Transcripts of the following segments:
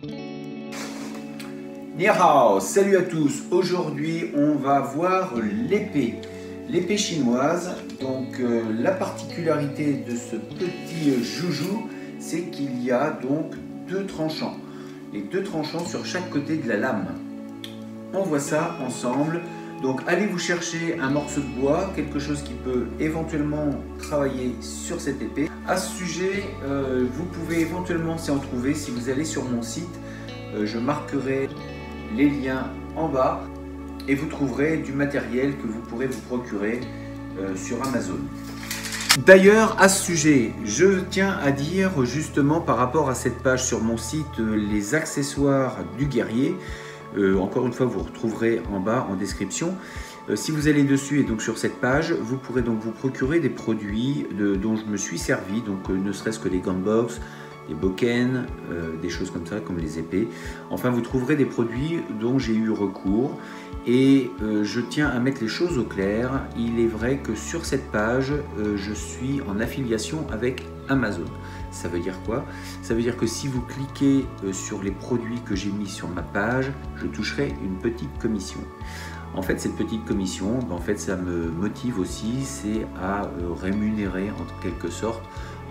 Ni hao, salut à tous. Aujourd'hui, on va voir l'épée chinoise. Donc, la particularité de ce petit joujou, c'est qu'il y a donc deux tranchants. Les deux tranchants sur chaque côté de la lame. On voit ça ensemble. Donc, allez vous chercher un morceau de bois, quelque chose qui peut éventuellement travailler sur cette épée. À ce sujet, vous pouvez éventuellement s'y en trouver si vous allez sur mon site. Je marquerai les liens en bas et vous trouverez du matériel que vous pourrez vous procurer sur Amazon. D'ailleurs, à ce sujet, je tiens à dire justement par rapport à cette page sur mon site, les accessoires du guerrier. Encore une fois, vous retrouverez en bas en description. Si vous allez dessus et donc sur cette page, vous pourrez donc vous procurer des produits dont je me suis servi, donc ne serait-ce que les gants box, des boken, des choses comme ça, comme les épées. Enfin, vous trouverez des produits dont j'ai eu recours. Et je tiens à mettre les choses au clair. Il est vrai que sur cette page, je suis en affiliation avec Amazon. Ça veut dire quoi? Ça veut dire que si vous cliquez sur les produits que j'ai mis sur ma page, je toucherai une petite commission. En fait, cette petite commission, en fait, ça me motive aussi, c'est à rémunérer en quelque sorte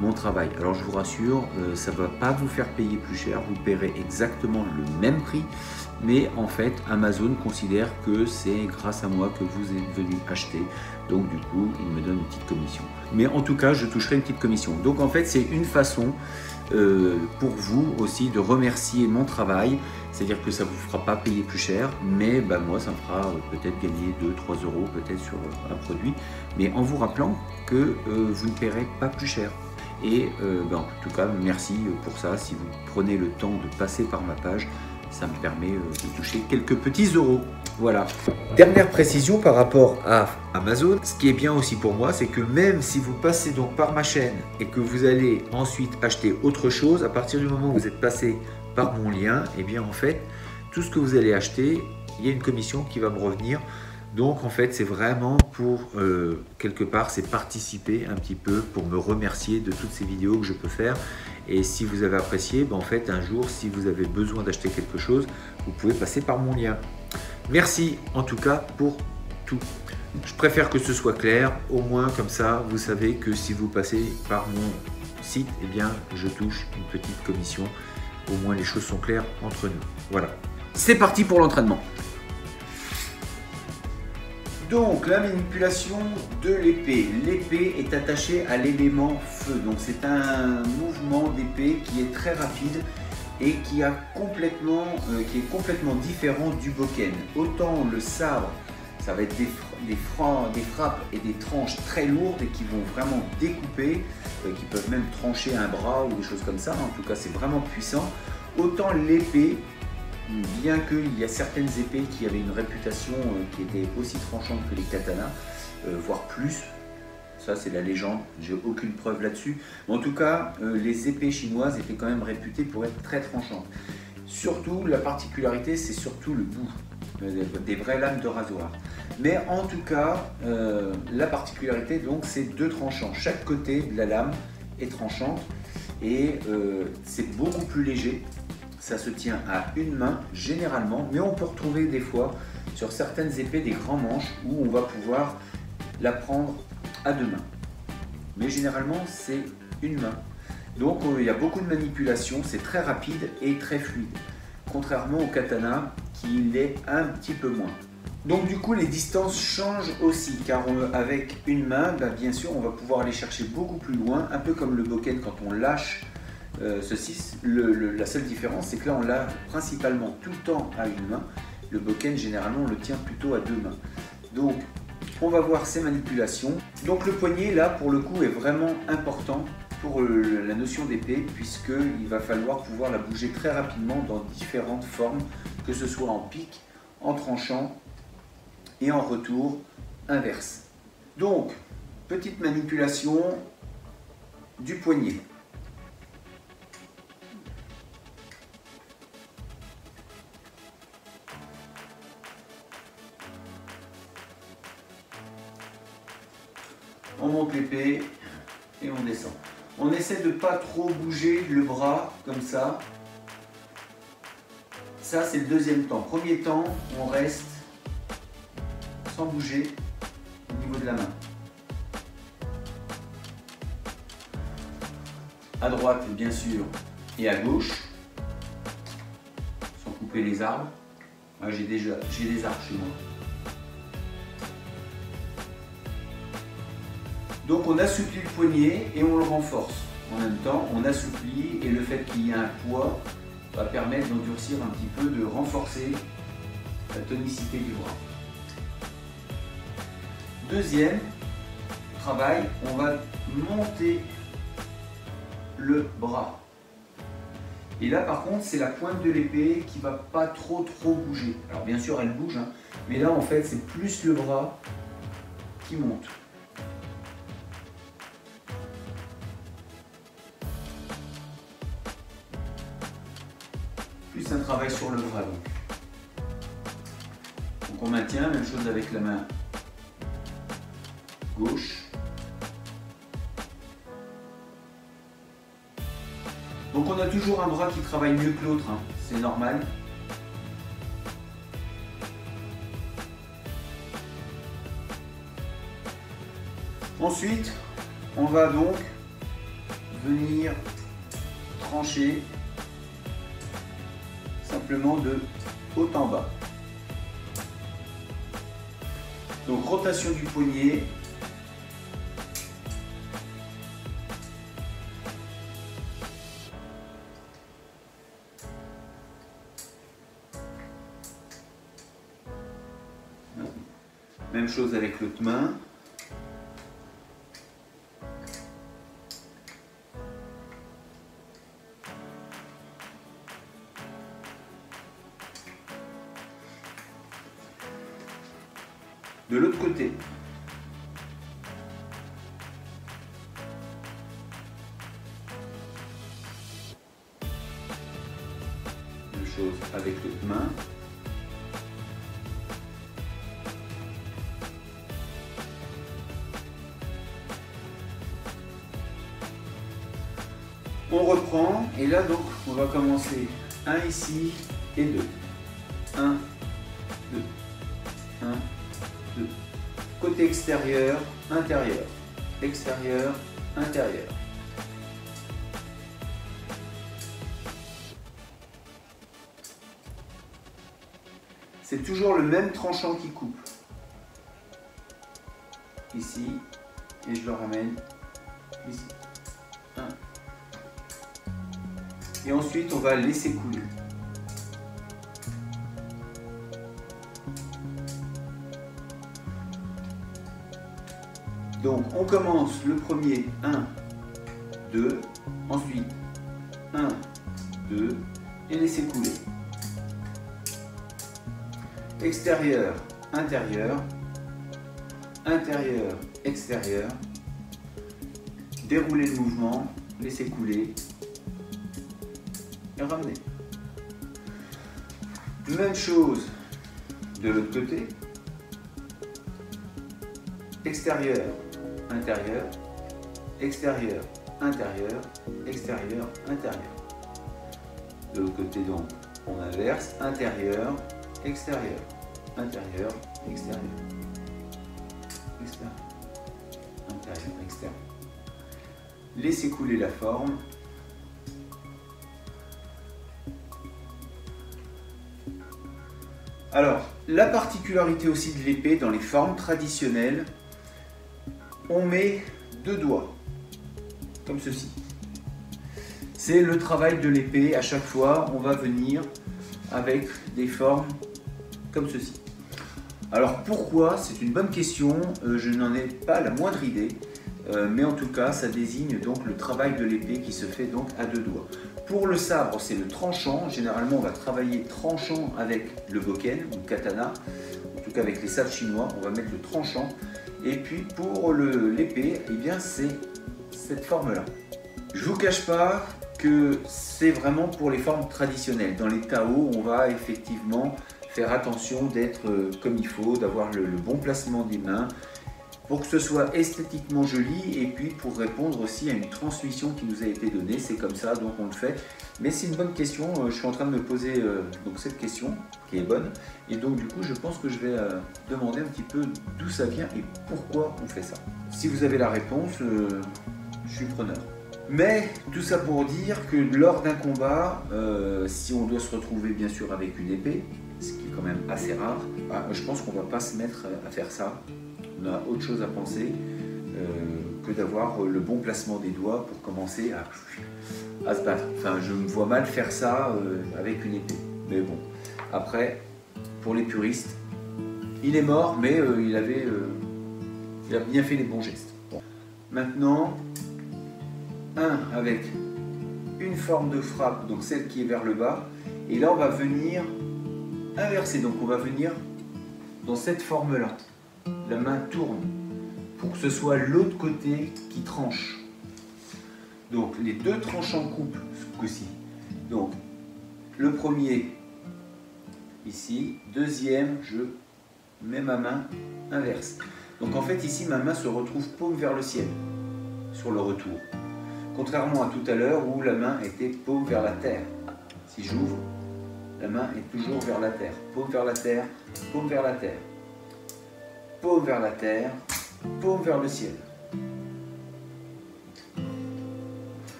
mon travail. Alors je vous rassure, ça ne va pas vous faire payer plus cher, vous paierez exactement le même prix, mais en fait Amazon considère que c'est grâce à moi que vous êtes venu acheter, donc du coup il me donne une petite commission. Mais en tout cas, je toucherai une petite commission. Donc en fait, c'est une façon pour vous aussi de remercier mon travail, c'est-à-dire que ça ne vous fera pas payer plus cher, mais moi ça me fera peut-être gagner 2-3 euros peut-être sur un produit, mais en vous rappelant que vous ne paierez pas plus cher. Et en tout cas, merci pour ça. Si vous prenez le temps de passer par ma page, ça me permet de toucher quelques petits euros. Voilà. Dernière précision par rapport à Amazon, ce qui est bien aussi pour moi, c'est que même si vous passez donc par ma chaîne et que vous allez ensuite acheter autre chose, à partir du moment où vous êtes passé par mon lien, et bien en fait, tout ce que vous allez acheter, il y a une commission qui va me revenir. Donc en fait, c'est vraiment pour, quelque part, c'est participer un petit peu pour me remercier de toutes ces vidéos que je peux faire. Et si vous avez apprécié, en fait, un jour, si vous avez besoin d'acheter quelque chose, vous pouvez passer par mon lien. Merci en tout cas pour tout. Je préfère que ce soit clair, au moins comme ça, vous savez que si vous passez par mon site, eh bien, je touche une petite commission. Au moins, les choses sont claires entre nous. Voilà. C'est parti pour l'entraînement. Donc la manipulation de l'épée. L'épée est attachée à l'élément feu. Donc c'est un mouvement d'épée qui est très rapide et qui est complètement différent du boken. Autant le sabre, ça va être des frappes et des tranches très lourdes et qui vont vraiment découper, qui peuvent même trancher un bras ou des choses comme ça. En tout cas, c'est vraiment puissant. Autant l'épée, bien qu'il y a certaines épées qui avaient une réputation qui était aussi tranchante que les katanas, voire plus, ça c'est la légende, j'ai aucune preuve là-dessus, mais en tout cas les épées chinoises étaient quand même réputées pour être très tranchantes. Surtout, la particularité, c'est surtout le bout, des vraies lames de rasoir. Mais en tout cas, la particularité donc c'est deux tranchants, chaque côté de la lame est tranchante et c'est beaucoup plus léger. Ça se tient à une main généralement, mais on peut retrouver des fois sur certaines épées des grands manches où on va pouvoir la prendre à deux mains. Mais généralement c'est une main. Donc il y a beaucoup de manipulations, c'est très rapide et très fluide. Contrairement au katana qui l'est un petit peu moins. Donc du coup les distances changent aussi car avec une main, bien sûr on va pouvoir aller chercher beaucoup plus loin, un peu comme le boken quand on lâche. Ceci, la seule différence, c'est que là, on l'a principalement tout le temps à une main. Le boken, généralement, on le tient plutôt à deux mains. Donc, on va voir ces manipulations. Donc, le poignet, là, pour le coup, est vraiment important pour la notion d'épée, puisqu'il va falloir pouvoir la bouger très rapidement dans différentes formes, que ce soit en pique, en tranchant et en retour inverse. Donc, petite manipulation du poignet. On monte l'épée et on descend. On essaie de ne pas trop bouger le bras comme ça. Ça, c'est le deuxième temps. Premier temps, on reste sans bouger au niveau de la main. À droite, bien sûr, et à gauche, sans couper les arbres. J'ai des arbres chez moi. Donc on assouplit le poignet et on le renforce. En même temps, on assouplit et le fait qu'il y ait un poids va permettre d'endurcir un petit peu, de renforcer la tonicité du bras. Deuxième travail, on va monter le bras. Et là par contre, c'est la pointe de l'épée qui va pas trop bouger. Alors bien sûr, elle bouge, hein, mais là en fait, c'est plus le bras qui monte. Plus un travail sur le bras. Donc on maintient, même chose avec la main gauche. Donc on a toujours un bras qui travaille mieux que l'autre, hein. C'est normal. Ensuite, on va donc venir trancher simplement de haut en bas. Donc rotation du poignet. Même chose avec l'autre main. De l'autre côté. Même chose avec l'autre main. On reprend et là donc on va commencer 1 ici et 2. 1, 2, 1, 2. Côté extérieur, intérieur, extérieur, intérieur. C'est toujours le même tranchant qui coupe. Ici, et je le ramène ici. 1. Et ensuite, on va laisser couler. Donc, on commence le premier 1, 2, ensuite 1, 2, et laisser couler. Extérieur, intérieur, intérieur, extérieur. Dérouler le mouvement, laisser couler. Et ramener. Même chose de l'autre côté. Extérieur, intérieur, extérieur, intérieur, extérieur, intérieur. De l'autre côté donc, on inverse, intérieur, extérieur, intérieur, extérieur, extérieur, intérieur, extérieur. Laissez couler la forme. Alors, la particularité aussi de l'épée dans les formes traditionnelles, on met 2 doigts, comme ceci. C'est le travail de l'épée, à chaque fois on va venir avec des formes comme ceci. Alors pourquoi? C'est une bonne question, je n'en ai pas la moindre idée, mais en tout cas ça désigne donc le travail de l'épée qui se fait donc à 2 doigts. Pour le sabre, c'est le tranchant. Généralement, on va travailler tranchant avec le bokken ou le katana. En tout cas, avec les sabres chinois, on va mettre le tranchant. Et puis, pour l'épée, eh bien, c'est cette forme-là. Je ne vous cache pas que c'est vraiment pour les formes traditionnelles. Dans les Tao, on va effectivement faire attention d'être comme il faut, d'avoir le bon placement des mains. pour que ce soit esthétiquement joli et puis pour répondre aussi à une transmission qui nous a été donnée. C'est comme ça, donc on le fait. Mais c'est une bonne question, je suis en train de me poser donc cette question qui est bonne. Et donc du coup, je pense que je vais demander un petit peu d'où ça vient et pourquoi on fait ça. Si vous avez la réponse, je suis preneur. Mais tout ça pour dire que lors d'un combat, si on doit se retrouver bien sûr avec une épée, ce qui est quand même assez rare, je pense qu'on ne va pas se mettre à faire ça. On a autre chose à penser que d'avoir le bon placement des doigts pour commencer à se battre. Enfin, je me vois mal faire ça avec une épée. Mais bon, après, pour les puristes, il est mort, mais il a bien fait les bons gestes. Bon. Maintenant, avec une forme de frappe, donc celle qui est vers le bas, et là on va venir inverser, donc on va venir dans cette forme-là. La main tourne pour que ce soit l'autre côté qui tranche. Donc les deux tranches en couple ce coup-ci. Donc le premier ici, deuxième, je mets ma main inverse. Donc en fait ici ma main se retrouve paume vers le ciel sur le retour. Contrairement à tout à l'heure où la main était paume vers la terre. Si j'ouvre, la main est toujours vers la terre. Paume vers la terre, paume vers la terre. Paume vers la terre, paume vers le ciel.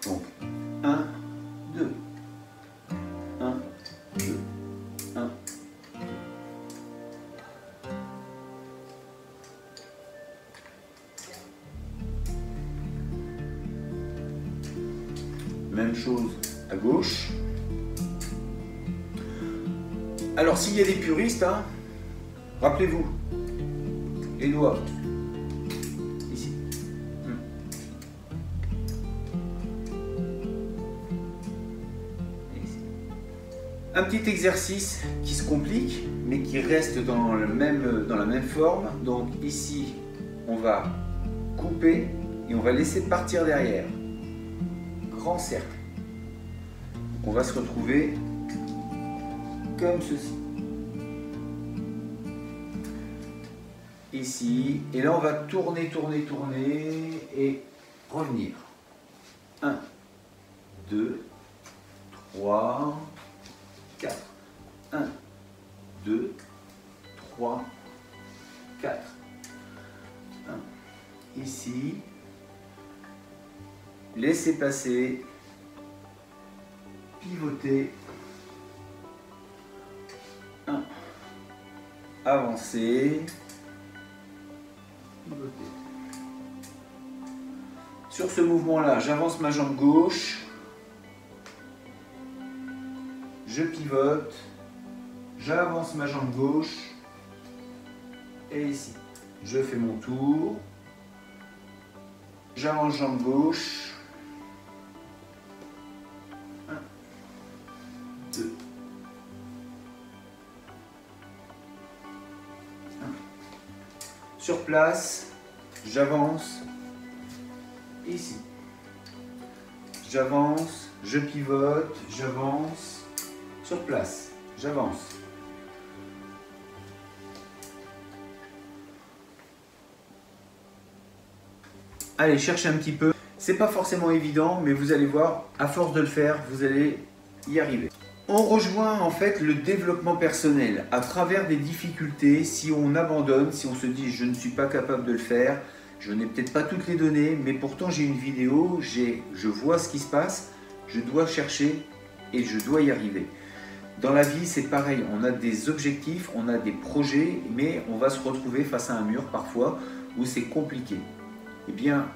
Donc, 1, 2. 1, 2, 1. Même chose à gauche. Alors, s'il y a des puristes, rappelez-vous, les doigts, ici. Et ici. Un petit exercice qui se complique, mais qui reste dans la même forme. Donc ici, on va couper et on va laisser partir derrière. Grand cercle. Donc on va se retrouver comme ceci. Ici, et là on va tourner, tourner, tourner et revenir. 1, 2, 3, 4. 1, 2, 3, 4. 1. Ici, laissez passer, pivoter. 1. Avancer. Sur ce mouvement-là, j'avance ma jambe gauche, je pivote, j'avance ma jambe gauche, et ici, je fais mon tour, j'avance jambe gauche, 1, 2, 1. Sur place, j'avance, ici, j'avance, je pivote, j'avance, sur place, j'avance. Allez, cherchez un petit peu. C'est pas forcément évident, mais vous allez voir, à force de le faire, vous allez y arriver. On rejoint en fait le développement personnel à travers des difficultés. Si on abandonne, si on se dit je ne suis pas capable de le faire, je n'ai peut-être pas toutes les données, mais pourtant j'ai une vidéo, je vois ce qui se passe, je dois chercher et je dois y arriver. Dans la vie, c'est pareil, on a des objectifs, on a des projets, mais on va se retrouver face à un mur parfois où c'est compliqué. Eh bien,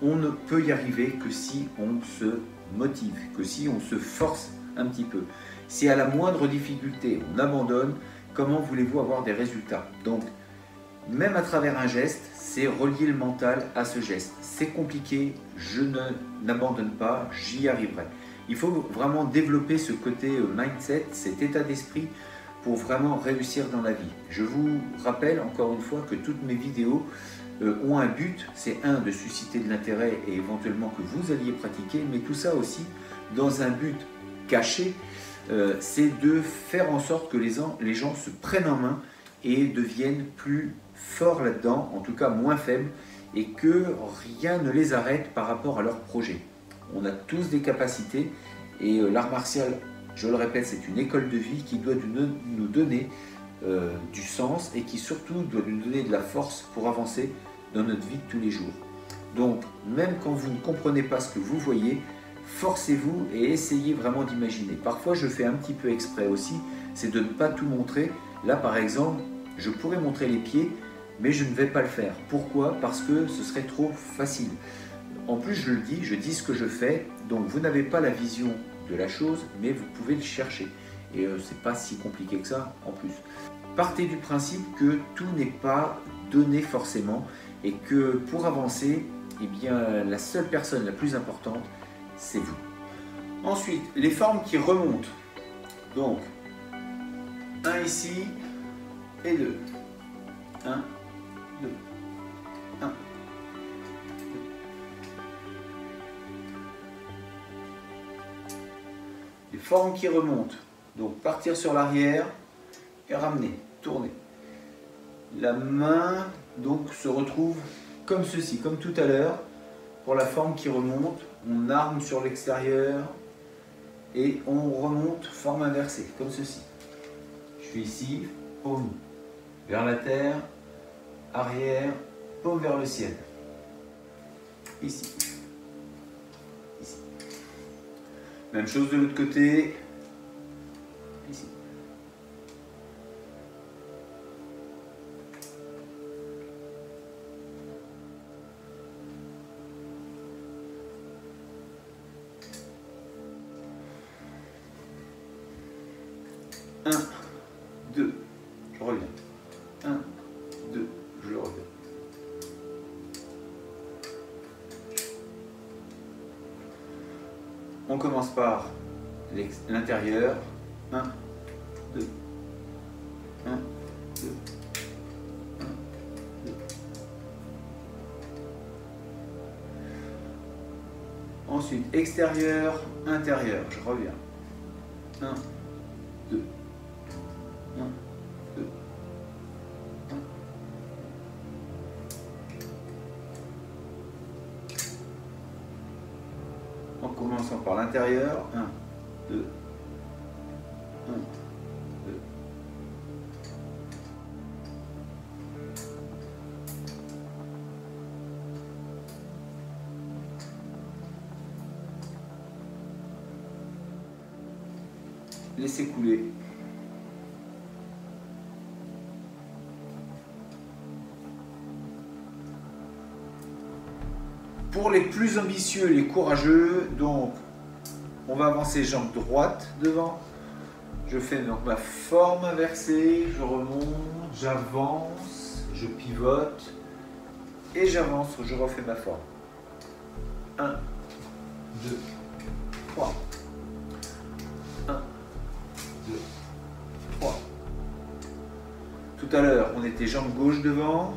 on ne peut y arriver que si on se motive, que si on se force un petit peu. Si à la moindre difficulté, on abandonne, comment voulez-vous avoir des résultats? Donc, même à travers un geste, c'est relier le mental à ce geste. C'est compliqué, je n'abandonne pas, j'y arriverai. Il faut vraiment développer ce côté mindset, cet état d'esprit pour vraiment réussir dans la vie. Je vous rappelle encore une fois que toutes mes vidéos ont un but, c'est de susciter de l'intérêt et éventuellement que vous alliez pratiquer, mais tout ça aussi dans un but caché, c'est de faire en sorte que les gens se prennent en main et deviennent plus forts là-dedans, en tout cas moins faibles, et que rien ne les arrête par rapport à leur projet. On a tous des capacités et l'art martial, je le répète, c'est une école de vie qui doit nous donner du sens et qui surtout doit nous donner de la force pour avancer dans notre vie de tous les jours. Donc, même quand vous ne comprenez pas ce que vous voyez, forcez-vous et essayez vraiment d'imaginer. Parfois, je fais un petit peu exprès aussi, c'est de ne pas tout montrer. Là, par exemple, je pourrais montrer les pieds, mais je ne vais pas le faire. Pourquoi? Parce que ce serait trop facile. En plus, je dis ce que je fais, donc vous n'avez pas la vision de la chose, mais vous pouvez le chercher. Et c'est pas si compliqué que ça, en plus. Partez du principe que tout n'est pas donné forcément, et que pour avancer, eh bien, la seule personne la plus importante, c'est vous. Ensuite, les formes qui remontent. Donc, 1 ici et 2. 1, 2, 1, 2. Les formes qui remontent. Donc, partir sur l'arrière et ramener, tourner. La main, donc, se retrouve comme ceci, comme tout à l'heure. Pour la forme qui remonte, on arme sur l'extérieur et on remonte, forme inversée, comme ceci. Je suis ici, paume vers la terre, arrière, paume vers le ciel. Ici. Ici. Même chose de l'autre côté. Ici. Un, 2, je reviens. 1, 2, je reviens. On commence par l'intérieur. 1, 2, 1, 2, 1, 2. Ensuite, extérieur, intérieur, je reviens. 1, 2. 1, 2, 1. En commençant par l'intérieur, 1, 2, 1, 2. Laissez couler. Pour les plus ambitieux, les courageux, donc on va avancer jambe droite devant. Je fais donc ma forme inversée, je remonte, j'avance, je pivote et j'avance, je refais ma forme. 1, 2, 3. 1, 2, 3. Tout à l'heure, on était jambe gauche devant.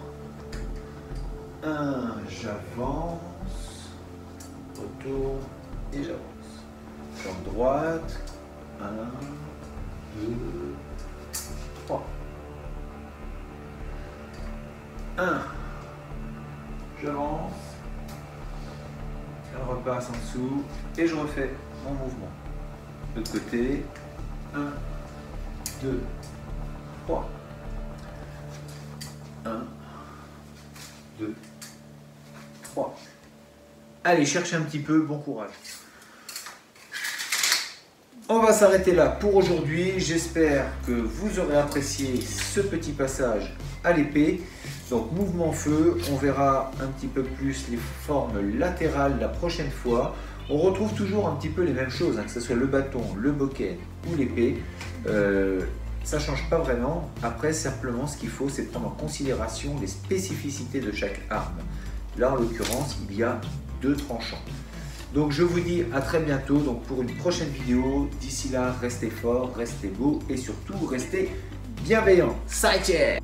1, j'avance, retour et j'avance. Jambe droite, 1, 2, 3. 1, j'avance, elle repasse en dessous et je refais mon mouvement. De l'autre côté, 1, 2, 3. 1, 2, 3. Allez, cherchez un petit peu, bon courage. On va s'arrêter là pour aujourd'hui. J'espère que vous aurez apprécié ce petit passage à l'épée. Donc mouvement feu, on verra un petit peu plus les formes latérales la prochaine fois. On retrouve toujours un petit peu les mêmes choses, hein, que ce soit le bâton, le bokeh ou l'épée. Ça ne change pas vraiment. Après, simplement, ce qu'il faut, c'est prendre en considération les spécificités de chaque arme. Là, en l'occurrence, il y a 2 tranchants. Donc, je vous dis à très bientôt donc, pour une prochaine vidéo. D'ici là, restez forts, restez beaux et surtout, restez bienveillants. Saïtier!